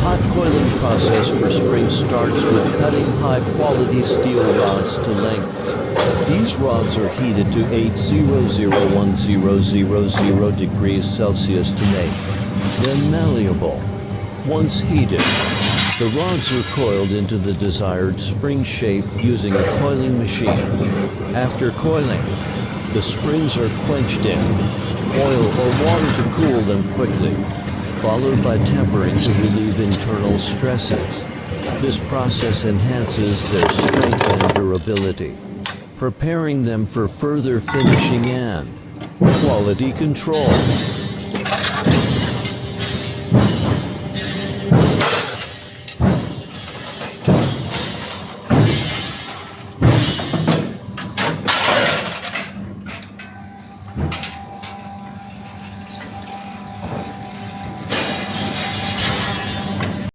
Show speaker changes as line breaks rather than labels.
hot coiling process for springs starts with cutting high-quality steel rods to length. These rods are heated to 8001000 degrees Celsius to make them malleable. Once heated, the rods are coiled into the desired spring shape using a coiling machine. After coiling, the springs are quenched in oil or water to cool them quickly, followed by tempering to relieve internal stresses. This process enhances their strength and durability, preparing them for further finishing and quality control.